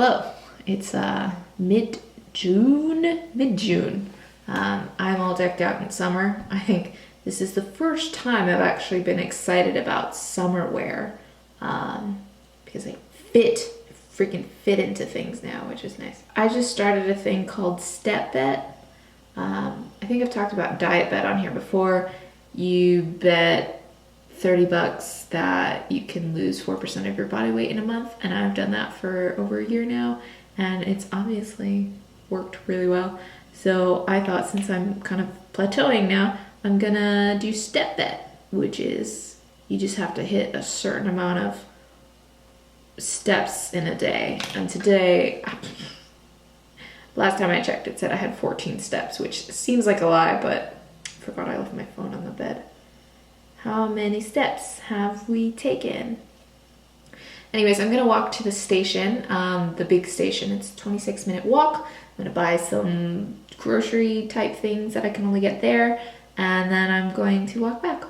Hello, it's mid-June. I'm all decked out in summer. I think this is the first time I've actually been excited about summer wear because I freaking fit into things now, which is nice. I just started a thing called Step Bet. I think I've talked about Diet Bet on here before. You bet $30 that you can lose 4% of your body weight in a month, and I've done that for over a year now, and it's obviously worked really well. So I thought, since I'm kind of plateauing now, I'm gonna do Step Bet, which is you just have to hit a certain amount of steps in a day. And today, last time I checked, it said I had 14 steps, which seems like a lie, but I forgot I left my phone on the bed. How many steps have we taken? Anyways, I'm gonna walk to the station, the big station. It's a 26-minute walk. I'm gonna buy some grocery type things that I can only get there, and then I'm going to walk back.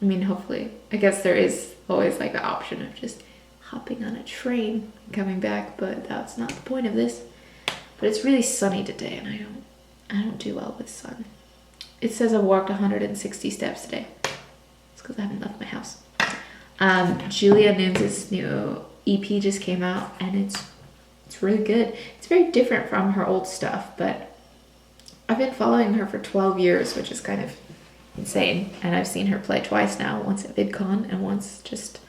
I mean, hopefully. I guess there is always like the option of just hopping on a train and coming back, but that's not the point of this. But it's really sunny today, and I don't do well with sun. It says I've walked 160 steps today. Because I haven't left my house. Julia Nunes' new EP just came out, and it's really good. It's very different from her old stuff, but I've been following her for 12 years, which is kind of insane. And I've seen her play twice now, once at VidCon and once just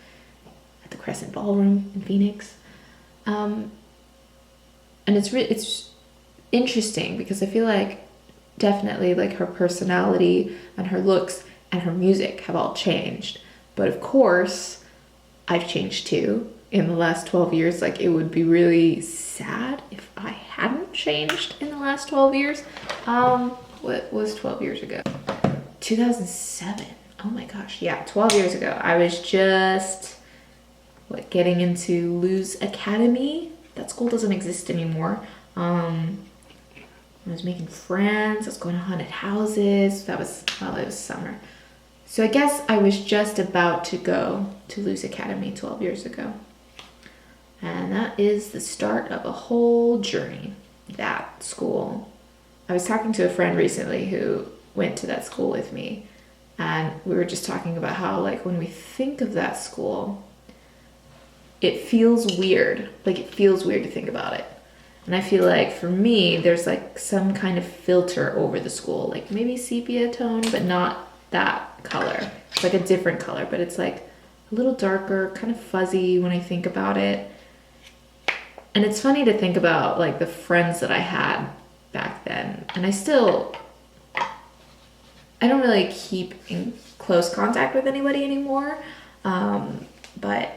at the Crescent Ballroom in Phoenix. And it's interesting because I feel like definitely like her personality and her looks and her music have all changed. But of course, I've changed too in the last 12 years. Like, it would be really sad if I hadn't changed in the last 12 years. What was 12 years ago? 2007. Oh my gosh. Yeah, 12 years ago. I was just, getting into Luz Academy. That school doesn't exist anymore. I was making friends. I was going to haunted houses. It was summer. So I guess I was just about to go to Luz Academy 12 years ago. And that is the start of a whole journey, that school. I was talking to a friend recently who went to that school with me, and we were just talking about how, like, when we think of that school, it feels weird. Like, it feels weird to think about it. And I feel like for me, there's like some kind of filter over the school, like maybe sepia tone, but not that color. It's like a different color, but it's like a little darker, kind of fuzzy when I think about it. And it's funny to think about like the friends that I had back then. And I don't really keep in close contact with anybody anymore. But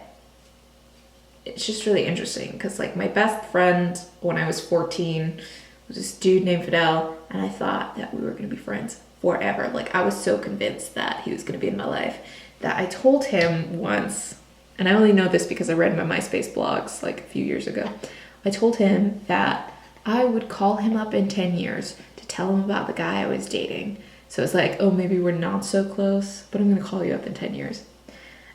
it's just really interesting because like my best friend when I was 14 was this dude named Fidel, and I thought that we were going to be friends forever. Like, I was so convinced that he was going to be in my life that I told him once, and I only know this because I read my MySpace blogs like a few years ago. I told him that I would call him up in 10 years to tell him about the guy I was dating. So it's like, oh, maybe we're not so close, but I'm going to call you up in 10 years.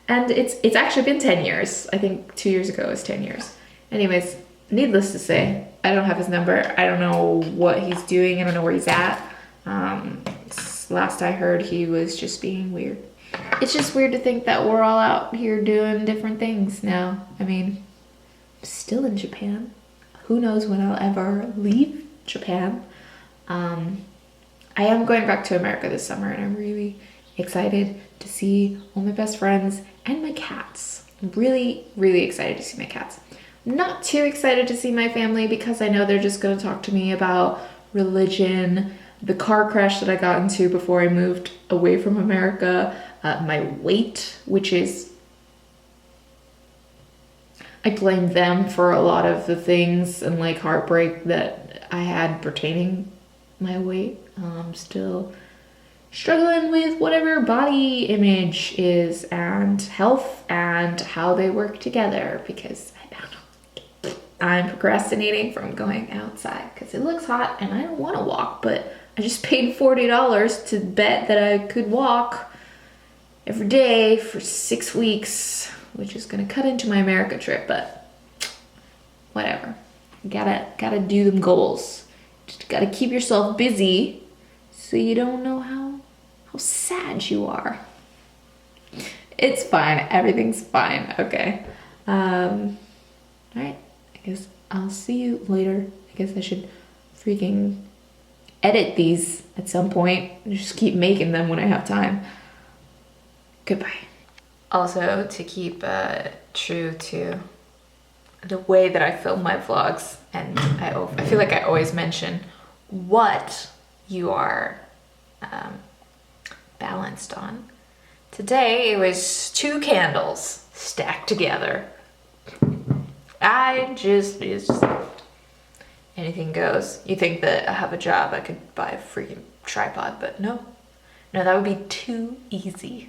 And it's actually been 10 years. I think 2 years ago was 10 years. Anyways, needless to say, I don't have his number. I don't know what he's doing. I don't know where he's at. Last I heard, he was just being weird. It's just weird to think that we're all out here doing different things now. I mean, I'm still in Japan. Who knows when I'll ever leave Japan. I am going back to America this summer, and I'm really excited to see all my best friends and my cats. I'm really, really excited to see my cats. I'm not too excited to see my family because I know they're just going to talk to me about religion, the car crash that I got into before I moved away from America, my weight, which is, I blame them for a lot of the things and like heartbreak that I had pertaining my weight. I'm still struggling with whatever body image is and health and how they work together, because I don't know, I'm procrastinating from going outside because it looks hot and I don't want to walk, but I just paid $40 to bet that I could walk every day for 6 weeks, which is going to cut into my America trip, but whatever. Gotta do them goals. Just gotta keep yourself busy so you don't know how sad you are. It's fine. Everything's fine. Okay. All right. I guess I'll see you later. I guess I should freaking edit these at some point. Just keep making them when I have time. Goodbye. Also, to keep true to the way that I film my vlogs, and I feel like I always mention what you are balanced on. Today it was 2 candles stacked together. It's just anything goes. You think that I have a job, I could buy a freaking tripod, but no, that would be too easy.